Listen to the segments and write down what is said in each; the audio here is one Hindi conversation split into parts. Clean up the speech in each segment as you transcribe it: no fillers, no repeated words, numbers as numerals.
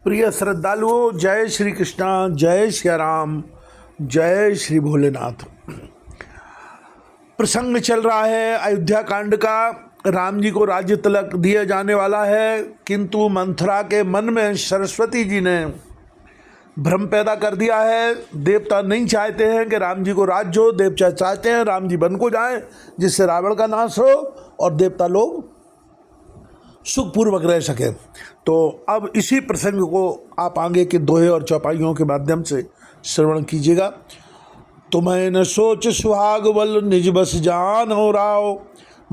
प्रिय श्रद्धालुओं, जय श्री कृष्णा, जय श्री राम, जय श्री भोलेनाथ। प्रसंग चल रहा है अयोध्या कांड का। राम जी को राज्य तिलक दिया जाने वाला है, किंतु मंथरा के मन में सरस्वती जी ने भ्रम पैदा कर दिया है। देवता नहीं चाहते हैं कि राम जी को राज्य हो, देवता चाहते हैं राम जी वन को जाएं, जिससे रावण का नाश हो और देवता लोग सुखपूर्वक रह सके। तो अब इसी प्रसंग को आप आगे के दोहे और चौपाइयों के माध्यम से श्रवण कीजिएगा। तुम्हें न सोच सुहाग बल निज बस जान हो राव,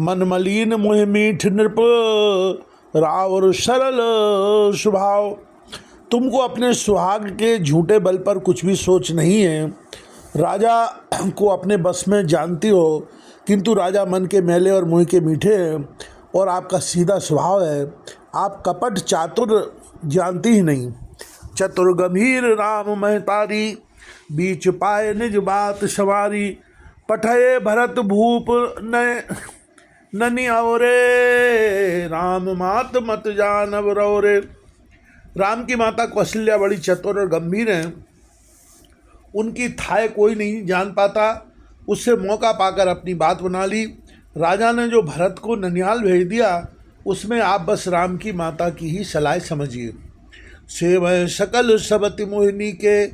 मन मलिन मोह मीठ नृप राव और सरल स्वभाव। तुमको अपने सुहाग के झूठे बल पर कुछ भी सोच नहीं है। राजा को अपने बस में जानती हो, किंतु राजा मन के मैले और मुँह के मीठे हैं और आपका सीधा स्वभाव है। आप कपट चातुर जानती ही नहीं। चतुर गंभीर राम महतारी, बीच पाए निज बात सवारी। पठये भरत भूप ननि औरे, राम मात मत जानव रौरे। राम की माता कौशल्या बड़ी चतुर और गंभीर हैं, उनकी थाय कोई नहीं जान पाता। उससे मौका पाकर अपनी बात बना ली। राजा ने जो भरत को ननिहाल भेज दिया, उसमें आप बस राम की माता की ही सलाह समझिए। सेवय सकल सबति मोहिनी के,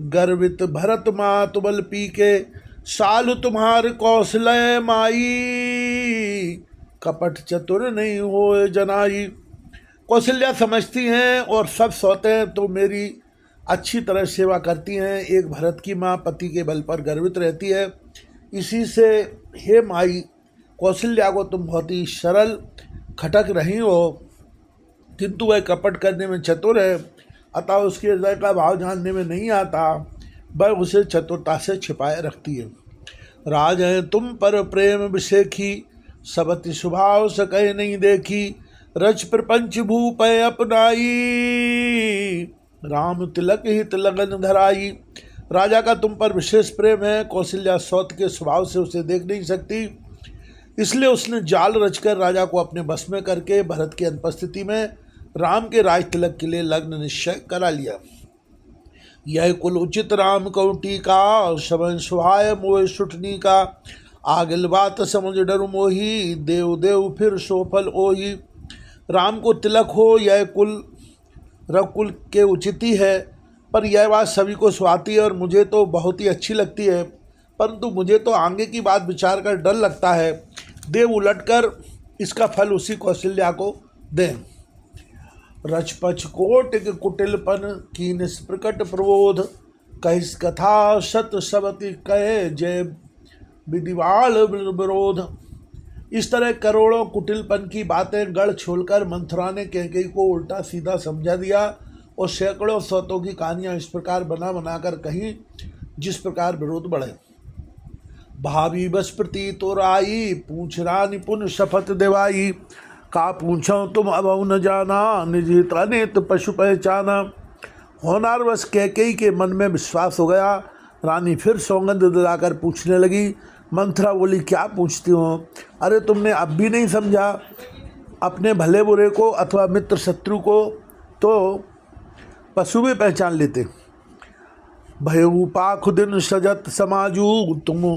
गर्वित भरत मात बल पी के। साल तुम्हार कौशलय माई, कपट चतुर नहीं होए जनाई। कौशल्या समझती हैं और सब सोते हैं तो मेरी अच्छी तरह सेवा करती हैं। एक भरत की माँ पति के बल पर गर्वित रहती है। इसी से हे माई कौशल्या को तुम बहुत ही सरल खटक रही हो, किंतु वह कपट करने में चतुर है, अतः उसके हृदय का भाव जानने में नहीं आता, वह उसे चतुरता से छिपाए रखती है। राज है तुम पर प्रेम विषेखी, सबति स्वभाव सके नहीं देखी। रच प्रपंच भूप अपनाई, राम तिलक हित लगन धराई। राजा का तुम पर विशेष प्रेम है। कौशल्या सौत के स्वभाव से उसे देख नहीं सकती, इसलिए उसने जाल रचकर राजा को अपने बस में करके भरत की अनुपस्थिति में राम के राज तिलक के लिए लग्न निश्चय करा लिया। यह कुल उचित राम कौटी का, शवन सुहाय मोह सुठनी का। आगिल बात समझ डर मोही, देव देव फिर सोफल ओही। राम को तिलक हो यह कुल रकुल के उचित ही है, पर यह बात सभी को सुहाती है और मुझे तो बहुत ही अच्छी लगती है, परंतु मुझे तो आगे की बात विचार कर डर लगता है। देव उलटकर इसका फल उसी कौशल्या को दें। रचपच कोटिक कुटिलपन की निष्प्रकट प्रबोध, कहिस कथा सत सबति कहे जय विदिवाल विरोध। इस तरह करोड़ों कुटिलपन की बातें गढ़ छोड़कर मंथरा ने कैकेयी को उल्टा सीधा समझा दिया और सैकड़ों सौतों की कहानियाँ इस प्रकार बना बनाकर कहीं जिस प्रकार विरोध बढ़े। भावी बस प्रती तो राई, पूछ रानी पुन शपथ देवाई। का पूछो तुम अब न जाना, निज हित अनित पशु पहचाना। होनार बस कैकेयी के मन में विश्वास हो गया। रानी फिर सौगंध दिलाकर पूछने लगी। मंथरा बोली, क्या पूछती हो? अरे तुमने अब भी नहीं समझा? अपने भले बुरे को अथवा मित्र शत्रु को तो पशु भी पहचान लेते। भयऊ पाख दिन सजत समाजू, तुम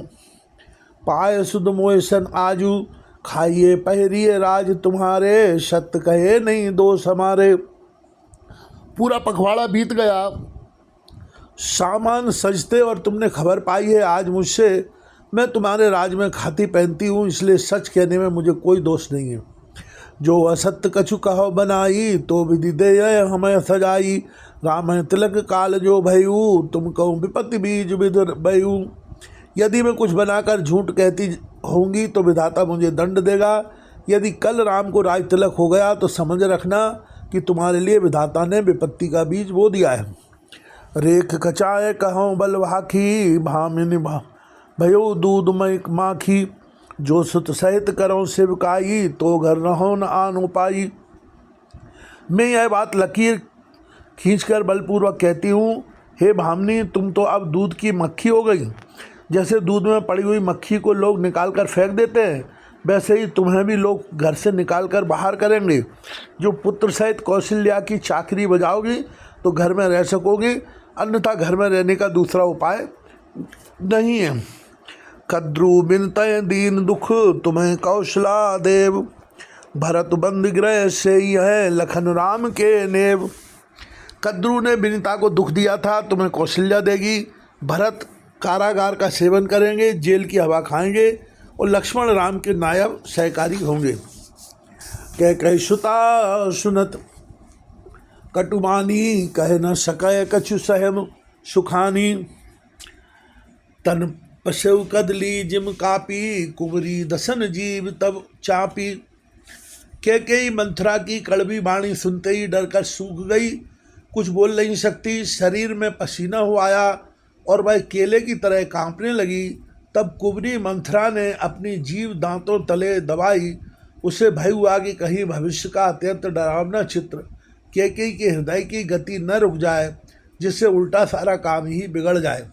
पाए सुध मोहसन आजू। खाइए पहरिए राज तुम्हारे, सत्य कहे नहीं दोष हमारे। पूरा पखवाड़ा बीत गया, सामान सजते और तुमने खबर पाई है आज मुझसे। मैं तुम्हारे राज में खाती पहनती हूँ, इसलिए सच कहने में मुझे कोई दोष नहीं है। जो असत्य कछु कहो बनाई, तो विधि दे हमें सजाई। राम तिलक काल जो भयू, तुम कहूँ विपत्ति बीज विध भयू। यदि मैं कुछ बनाकर झूठ कहती होंगी तो विधाता मुझे दंड देगा। यदि कल राम को राज तिलक हो गया तो समझ रखना कि तुम्हारे लिए विधाता ने विपत्ति का बीज बो दिया है। रेख कचाए कहूँ बल भाखी, भामिनी भयो दूध मई माखी। जो सुत सहित करो शिवकाई, तो घर रहो न आनो पाई। मैं यह बात लकीर खींचकर बलपूर्वक कहती हूँ, हे भामिनी, तुम तो अब दूध की मक्खी हो गई। जैसे दूध में पड़ी हुई मक्खी को लोग निकाल कर फेंक देते हैं, वैसे ही तुम्हें भी लोग घर से निकाल कर बाहर करेंगे। जो पुत्र सहित कौशल्या की चाकरी बजाओगी तो घर में रह सकोगी, अन्यथा घर में रहने का दूसरा उपाय नहीं है। कद्रु बिनतय दीन दुख तुम्हें कौशला देव, भरत बंद ग्रह से ही है लखन राम के नेव। कद्रु ने विनीता को दुख दिया था, तुम्हें कौशल्या देगी। भरत कारागार का सेवन करेंगे, जेल की हवा खाएंगे, और लक्ष्मण राम के नायब सहकारी होंगे। कह सुता सुनत कटुमानी, कह न सकै कछु सहम सुखानी। तन पशु कदली जिम कापी, कुंवरी दसन जीव तब चापी। कैकेयी मंथरा की कड़वी वाणी सुनते ही डरकर सूख गई, कुछ बोल नहीं सकती। शरीर में पसीना हो आया और वह केले की तरह कांपने लगी। तब कुंवरी मंथरा ने अपनी जीभ दांतों तले दबाई। उसे भय हुआ कि कहीं भविष्य का अत्यंत डरावना चित्र कैकेयी के हृदय की गति न रुक जाए, जिससे उल्टा सारा काम ही बिगड़ जाए।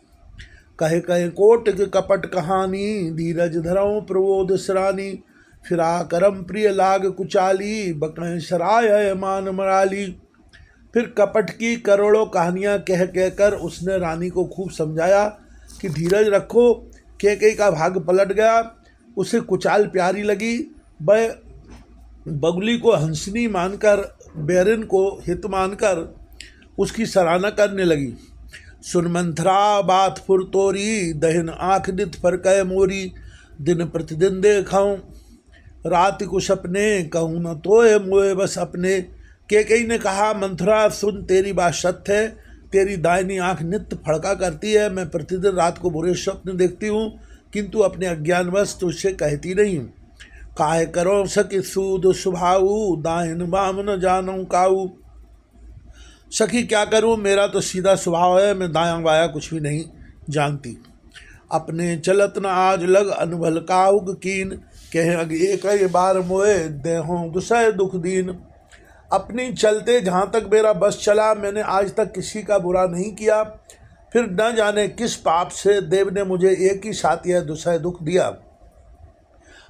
कहे कहे कोट के कपट कहानी, धीरज धरऊं प्रबोध सरानी। फिरा करम प्रिय लाग कुचाली, बकहें सराय मान मराली। फिर कपट की करोड़ों कहानियाँ कह कहकर उसने रानी को खूब समझाया कि धीरज रखो। कैकेयी का भाग्य पलट गया, उसे कुचाल प्यारी लगी। वह बगुली को हंसनी मानकर, बैरिन को हित मानकर उसकी सराहना करने लगी। सुन मंथरा बात फुर तोरी, दहिन आँख नित फरकै मोरी। दिन प्रतिदिन देखऊं रात को सपने, कहूँ न तोए मोए बस अपने। कैकेयी ने कहा, मंथरा सुन, तेरी बात सत्य है। तेरी दाहिनी आँख नित्य फड़का करती है। मैं प्रतिदिन रात को बुरे स्वप्न देखती हूँ, किंतु अपने अज्ञानवश तुझसे कहती नहीं हूँ। काहे करो सखी सूद सुभाऊ, दाहिन बाम न जानूं काऊ। सखी क्या करूँ, मेरा तो सीधा स्वभाव है, मैं दायां बायां कुछ भी नहीं जानती। अपने चलत न आज लग अनुभल काउग कीन, कहे अग एक बार मोए देहों दुसह दुख दीन। अपनी चलते जहाँ तक मेरा बस चला, मैंने आज तक किसी का बुरा नहीं किया। फिर न जाने किस पाप से देव ने मुझे एक ही साथ यह दुसह दुख दिया।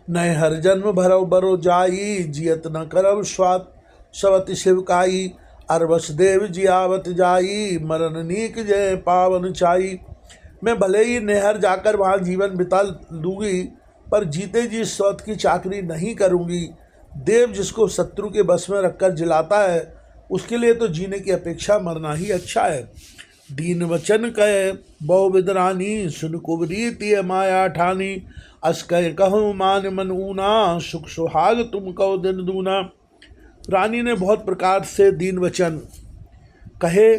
नए हर जन्म भरव बरो जाई, जियत न करव स्वात सवति शिवकाई। अरबस देव जियावत जाई, मरण नीक जय पावन चाई। मैं भले ही नेहर जाकर वहाँ जीवन बिता लूँगी, पर जीते जी स्वत की चाकरी नहीं करूँगी। देव जिसको शत्रु के बस में रखकर जिलाता है, उसके लिए तो जीने की अपेक्षा मरना ही अच्छा है। दीन वचन कहे बहु विदरानी, सुन कुबरी तिय माया ठानी। अस कह कहूँ मान मन ऊना, सुख सुहाग तुम कहो दिन दूना। रानी ने बहुत प्रकार से दीन वचन कहे,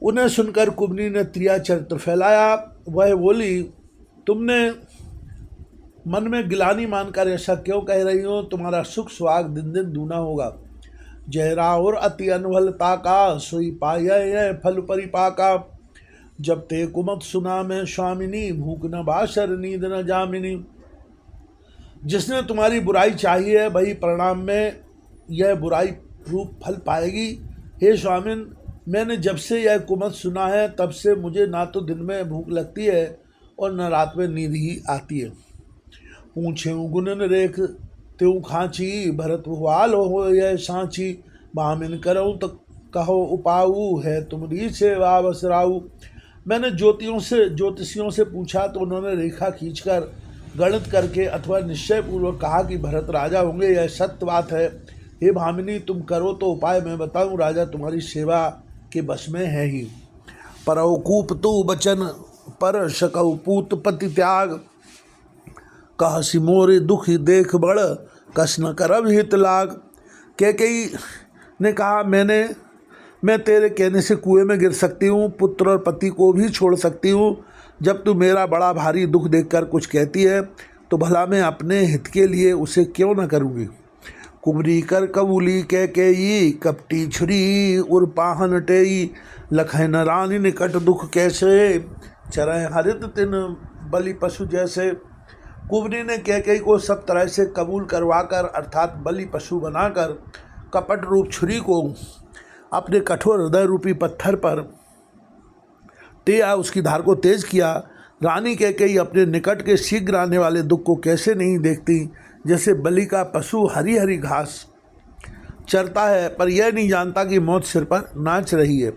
उन्हें सुनकर कुबरी ने त्रिया चरित्र फैलाया। वह बोली, तुमने मन में गिलानी मानकर ऐसा क्यों कह रही हो? तुम्हारा सुख सुहाग दिन दिन दूना होगा। जहरा और अति अनभलता का, सोई पाय फल परिपाका। जब ते कुमत सुना मैं स्वामिनी, भूख न बासर नींद न जामिनी। जिसने तुम्हारी बुराई चाहिए है, वही परिणाम में यह बुराई रूप फल पाएगी। हे स्वामिन, मैंने जब से यह कुमत सुना है, तब से मुझे ना तो दिन में भूख लगती है और न रात में नींद ही आती है। पूछे गुणन रेख त्यों खांची, भरत भुआल हो यह सांची। बामिन करऊँ तो कहो उपाऊ, है तुम्हारी सेवा बसराऊ। मैंने ज्योतिषियों से पूछा तो उन्होंने रेखा खींचकर, गणित करके अथवा निश्चय पूर्वक कहा कि भरत राजा होंगे। यह सत्य बात है। हे भामिनी, तुम करो तो उपाय मैं बताऊं। राजा तुम्हारी सेवा के बस में है ही। परौकूप तू बचन पर शकऊ पूत पति त्याग। कहसी मोरे दुख देख बड़, कस न करब हित लाग। कैकेयी ने कहा, मैं तेरे कहने से कुएं में गिर सकती हूँ, पुत्र और पति को भी छोड़ सकती हूँ। जब तू मेरा बड़ा भारी दुख देखकर कुछ कहती है, तो भला मैं अपने हित के लिए उसे क्यों न करूँगी। कुबरी कर कबूली कैकेयी, कपटी छुरी उर्पाहन टेई। लखन रानी निकट दुख कैसे, चरय हरित तिन बलि पशु जैसे। कुबरी ने कैकेयी को सब तरह से कबूल करवाकर, अर्थात बलि पशु बनाकर, कपट रूप छुरी को अपने कठोर हृदय रूपी पत्थर पर टेया, उसकी धार को तेज किया। रानी कैकेयी अपने निकट के शीघ्र आने वाले दुख को कैसे नहीं देखती। जैसे बलि का पशु हरी हरी घास चरता है, पर यह नहीं जानता कि मौत सिर पर नाच रही है।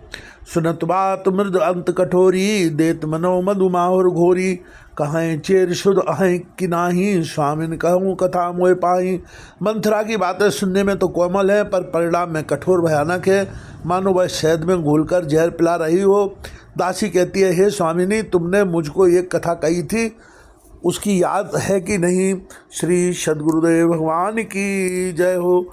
सुनत बात मृद अंत कठोरी, देत मनो मधुमाहुर घोरी। कहें चेर शुद्ध अहें कि नाही, स्वामिन कहूँ कथा मोए पाही। मंथरा की बातें सुनने में तो कोमल है, पर परिणाम में कठोर भयानक है, मानो वह शहद में घोलकर जहर पिला रही हो। दासी कहती है, हे स्वामिनी, तुमने मुझको एक कथा कही थी, उसकी याद है कि नहीं? श्री सद्गुरुदेव भगवान की जय हो।